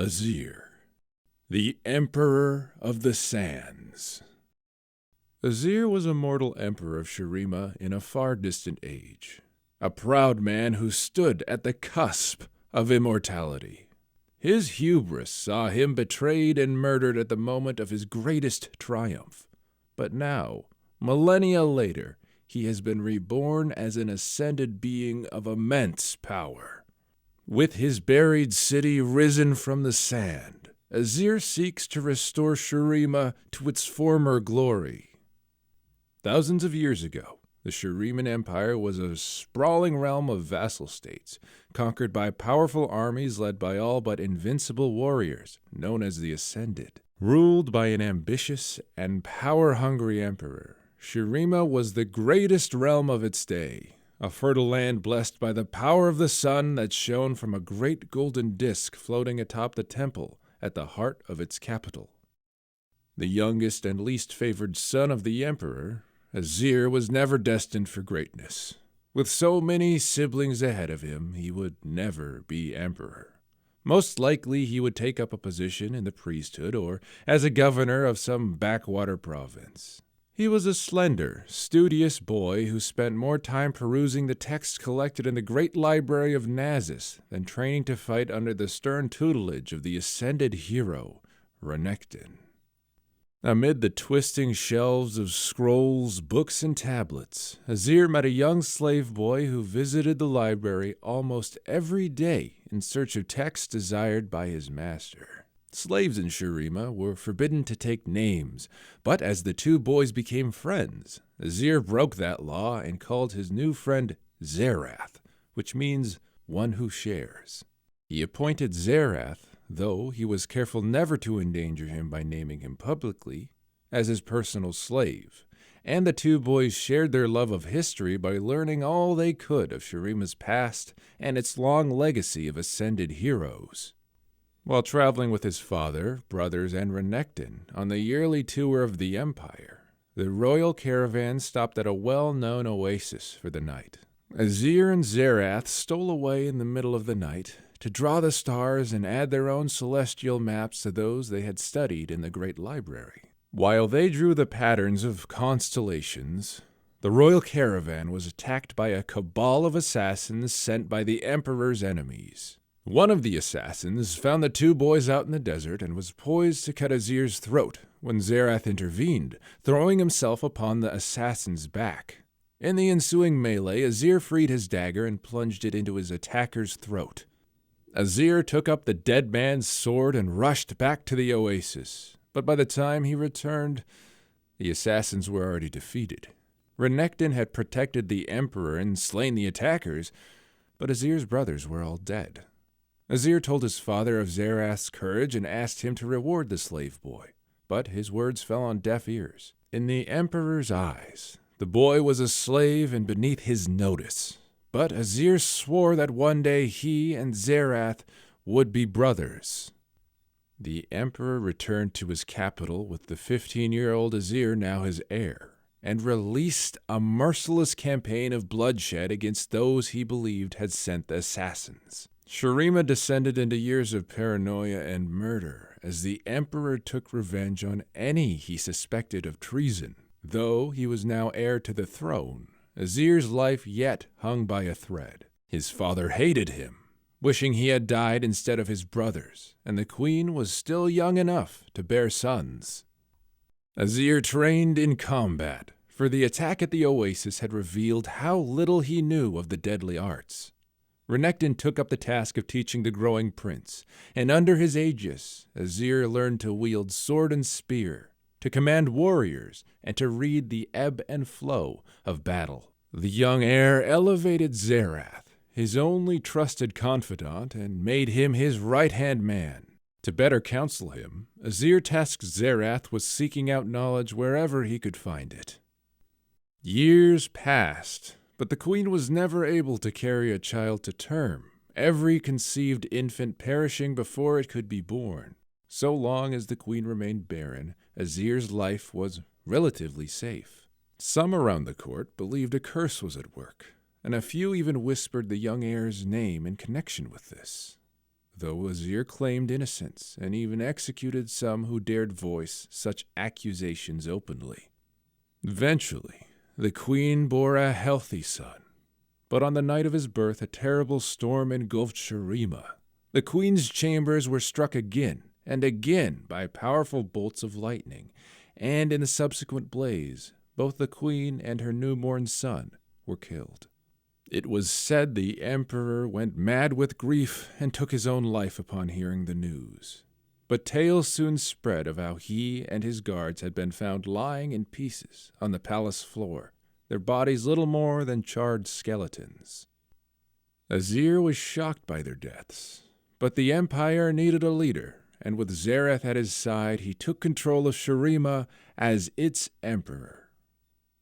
Azir, the Emperor of the Sands. Azir was a mortal emperor of Shurima in a far distant age, a proud man who stood at the cusp of immortality. His hubris saw him betrayed and murdered at the moment of his greatest triumph. But now, millennia later, he has been reborn as an ascended being of immense power. With his buried city risen from the sand, Azir seeks to restore Shurima to its former glory. Thousands of years ago, the Shuriman Empire was a sprawling realm of vassal states, conquered by powerful armies led by all but invincible warriors, known as the Ascended. Ruled by an ambitious and power-hungry emperor, Shurima was the greatest realm of its day, a fertile land blessed by the power of the sun that shone from a great golden disk floating atop the temple at the heart of its capital. The youngest and least favored son of the emperor, Azir was never destined for greatness. With so many siblings ahead of him, he would never be emperor. Most likely he would take up a position in the priesthood or as a governor of some backwater province. He was a slender, studious boy who spent more time perusing the texts collected in the great library of Nasus than training to fight under the stern tutelage of the ascended hero, Renekton. Amid the twisting shelves of scrolls, books, and tablets, Azir met a young slave boy who visited the library almost every day in search of texts desired by his master. Slaves in Shurima were forbidden to take names, but as the two boys became friends, Azir broke that law and called his new friend Zerath, which means one who shares. He appointed Zerath, though he was careful never to endanger him by naming him publicly, as his personal slave, and the two boys shared their love of history by learning all they could of Shurima's past and its long legacy of ascended heroes. While traveling with his father, brothers, and Renekton on the yearly tour of the Empire, the royal caravan stopped at a well-known oasis for the night. Azir and Zerath stole away in the middle of the night to draw the stars and add their own celestial maps to those they had studied in the great library. While they drew the patterns of constellations, the royal caravan was attacked by a cabal of assassins sent by the emperor's enemies. One of the assassins found the two boys out in the desert and was poised to cut Azir's throat when Zerath intervened, throwing himself upon the assassin's back. In the ensuing melee, Azir freed his dagger and plunged it into his attacker's throat. Azir took up the dead man's sword and rushed back to the oasis, but by the time he returned, the assassins were already defeated. Renekton had protected the emperor and slain the attackers, but Azir's brothers were all dead. Azir told his father of Zerath's courage and asked him to reward the slave boy, but his words fell on deaf ears. In the emperor's eyes, the boy was a slave and beneath his notice. But Azir swore that one day he and Zerath would be brothers. The emperor returned to his capital with the 15-year-old Azir now his heir, and released a merciless campaign of bloodshed against those he believed had sent the assassins. Shurima descended into years of paranoia and murder as the emperor took revenge on any he suspected of treason. Though he was now heir to the throne, Azir's life yet hung by a thread. His father hated him, wishing he had died instead of his brothers, and the queen was still young enough to bear sons. Azir trained in combat, for the attack at the oasis had revealed how little he knew of the deadly arts. Renekton took up the task of teaching the growing prince, and under his aegis, Azir learned to wield sword and spear, to command warriors, and to read the ebb and flow of battle. The young heir elevated Zerath, his only trusted confidant, and made him his right-hand man. To better counsel him, Azir tasked Zerath with seeking out knowledge wherever he could find it. Years passed, but the queen was never able to carry a child to term, every conceived infant perishing before it could be born. So long as the queen remained barren, Azir's life was relatively safe. Some around the court believed a curse was at work, and a few even whispered the young heir's name in connection with this. though Azir claimed innocence and even executed some who dared voice such accusations openly. Eventually, the queen bore a healthy son, but on the night of his birth a terrible storm engulfed Shurima. The queen's chambers were struck again and again by powerful bolts of lightning, and in the subsequent blaze, both the queen and her newborn son were killed. It was said the emperor went mad with grief and took his own life upon hearing the news. But tales soon spread of how he and his guards had been found lying in pieces on the palace floor, their bodies little more than charred skeletons. Azir was shocked by their deaths, but the empire needed a leader, and with Xerath at his side, he took control of Shurima as its emperor.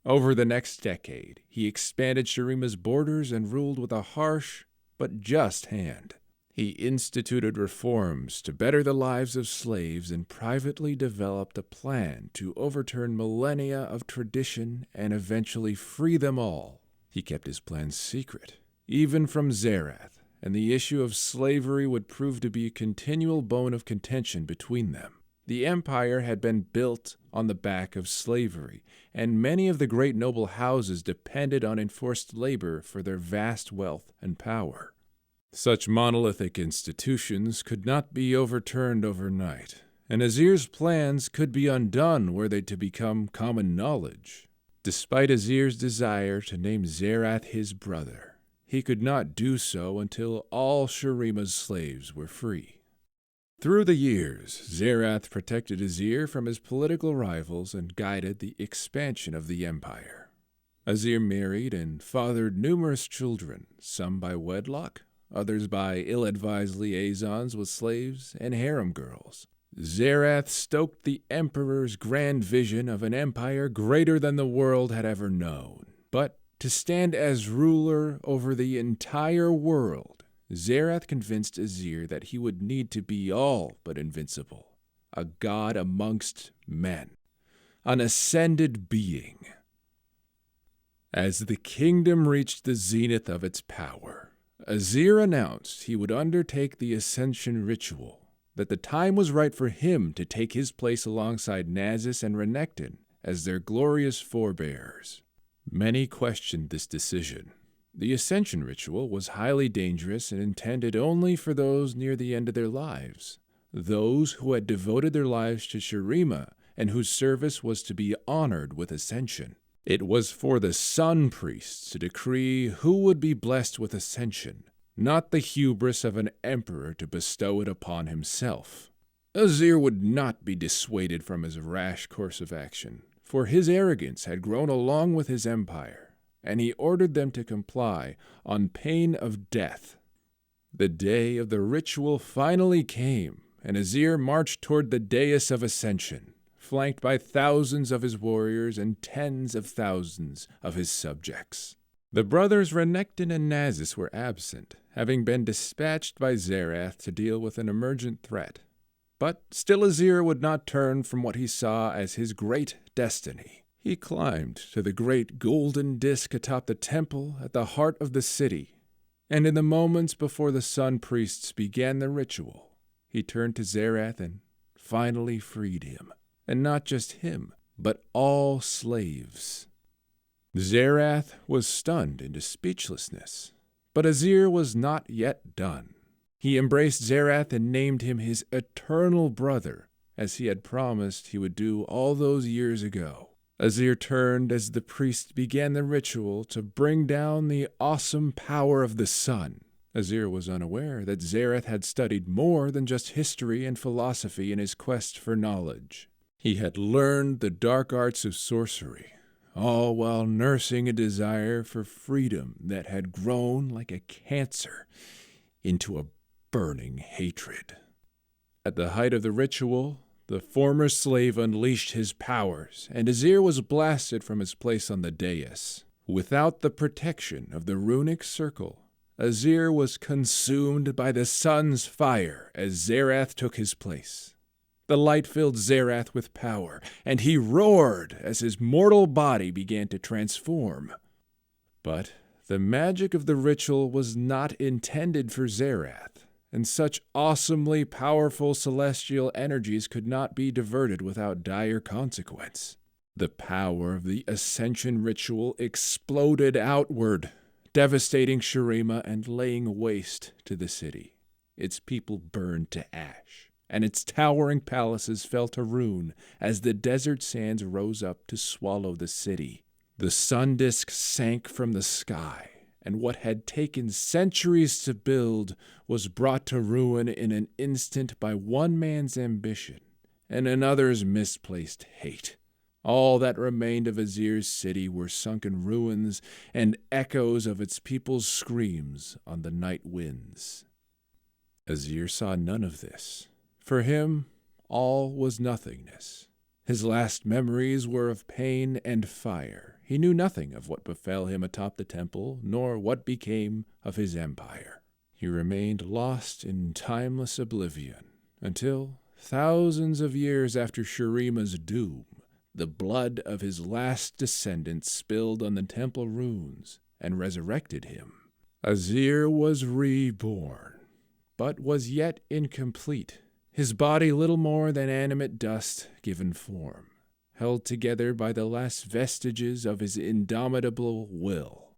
Over the next decade, he expanded Shurima's borders and ruled with a harsh but just hand. He instituted reforms to better the lives of slaves and privately developed a plan to overturn millennia of tradition and eventually free them all. He kept his plans secret, even from Xerath, and the issue of slavery would prove to be a continual bone of contention between them. The empire had been built on the back of slavery, and many of the great noble houses depended on enforced labor for their vast wealth and power. Such monolithic institutions could not be overturned overnight, and Azir's plans could be undone were they to become common knowledge. Despite Azir's desire to name Xerath his brother, he could not do so until all Shurima's slaves were free. Through the years, Xerath protected Azir from his political rivals and guided the expansion of the empire. Azir married and fathered numerous children, some by wedlock, others by ill-advised liaisons with slaves and harem girls. Xerath stoked the emperor's grand vision of an empire greater than the world had ever known. But to stand as ruler over the entire world, Xerath convinced Azir that he would need to be all but invincible, a god amongst men, an ascended being. As the kingdom reached the zenith of its power, Azir announced he would undertake the ascension ritual, that the time was right for him to take his place alongside Nasus and Renekton as their glorious forebears. Many questioned this decision. The ascension ritual was highly dangerous and intended only for those near the end of their lives, those who had devoted their lives to Shurima and whose service was to be honored with ascension. It was for the Sun Priests to decree who would be blessed with ascension, not the hubris of an emperor to bestow it upon himself. Azir would not be dissuaded from his rash course of action, for his arrogance had grown along with his empire, and he ordered them to comply on pain of death. The day of the ritual finally came, and Azir marched toward the dais of ascension, flanked by thousands of his warriors and tens of thousands of his subjects. The brothers Renekton and Nasus were absent, having been dispatched by Xerath to deal with an emergent threat. But still Azir would not turn from what he saw as his great destiny. He climbed to the great golden disk atop the temple at the heart of the city, and in the moments before the Sun Priests began the ritual, he turned to Xerath and finally freed him. And not just him, but all slaves. Xerath was stunned into speechlessness, but Azir was not yet done. He embraced Xerath and named him his eternal brother, as he had promised he would do all those years ago. Azir turned as the priest began the ritual to bring down the awesome power of the sun. Azir was unaware that Xerath had studied more than just history and philosophy in his quest for knowledge. He had learned the dark arts of sorcery, all while nursing a desire for freedom that had grown like a cancer into a burning hatred. At the height of the ritual, the former slave unleashed his powers, and Azir was blasted from his place on the dais. Without the protection of the runic circle, Azir was consumed by the sun's fire as Xerath took his place. The light filled Xerath with power, and he roared as his mortal body began to transform. But the magic of the ritual was not intended for Xerath, and such awesomely powerful celestial energies could not be diverted without dire consequence. The power of the ascension ritual exploded outward, devastating Shurima and laying waste to the city. Its people burned to ash, and its towering palaces fell to ruin as the desert sands rose up to swallow the city. The sun disk sank from the sky, and what had taken centuries to build was brought to ruin in an instant by one man's ambition and another's misplaced hate. All that remained of Azir's city were sunken ruins and echoes of its people's screams on the night winds. Azir saw none of this. For him, all was nothingness. His last memories were of pain and fire. He knew nothing of what befell him atop the temple, nor what became of his empire. He remained lost in timeless oblivion, until, thousands of years after Shurima's doom, the blood of his last descendant spilled on the temple runes and resurrected him. Azir was reborn, but was yet incomplete, his body little more than animate dust given form, held together by the last vestiges of his indomitable will.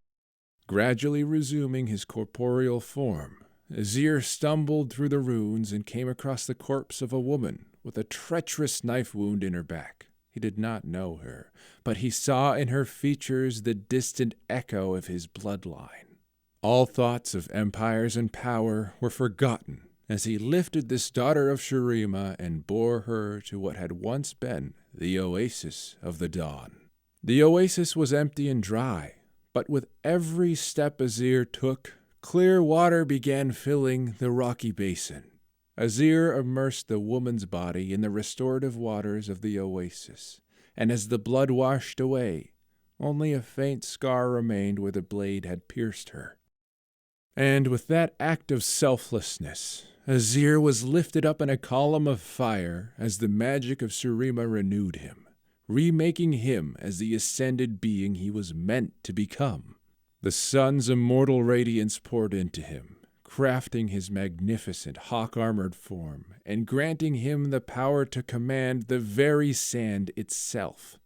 Gradually resuming his corporeal form, Azir stumbled through the ruins and came across the corpse of a woman with a treacherous knife wound in her back. He did not know her, but he saw in her features the distant echo of his bloodline. All thoughts of empires and power were forgotten as he lifted this daughter of Shurima and bore her to what had once been the oasis of the dawn. The oasis was empty and dry, but with every step Azir took, clear water began filling the rocky basin. Azir immersed the woman's body in the restorative waters of the oasis, and as the blood washed away, only a faint scar remained where the blade had pierced her. And with that act of selflessness, Azir was lifted up in a column of fire as the magic of Shurima renewed him, remaking him as the ascended being he was meant to become. The sun's immortal radiance poured into him, crafting his magnificent hawk-armored form and granting him the power to command the very sand itself.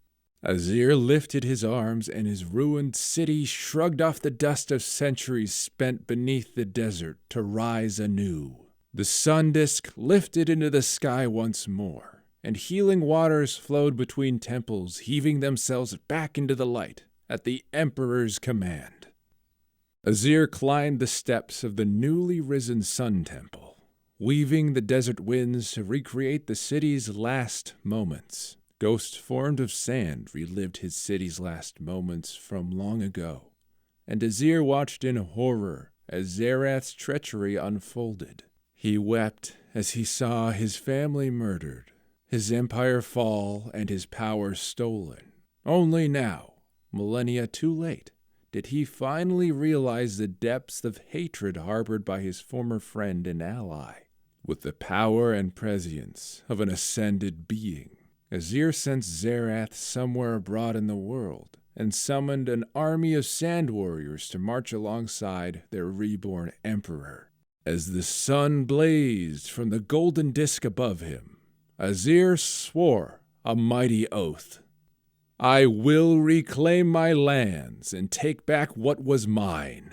Azir lifted his arms, and his ruined city shrugged off the dust of centuries spent beneath the desert to rise anew. The sun disk lifted into the sky once more, and healing waters flowed between temples, heaving themselves back into the light at the Emperor's command. Azir climbed the steps of the newly risen Sun Temple, weaving the desert winds to recreate the city's last moments. Ghost formed of sand relived his city's last moments from long ago, and Azir watched in horror as Zerath's treachery unfolded. He wept as he saw his family murdered, his empire fall, and his power stolen. Only now, millennia too late, did he finally realize the depths of hatred harbored by his former friend and ally. With the power and prescience of an ascended being, Azir sensed Zerath somewhere abroad in the world, and summoned an army of sand warriors to march alongside their reborn emperor. As the sun blazed from the golden disk above him, Azir swore a mighty oath. "I will reclaim my lands and take back what was mine."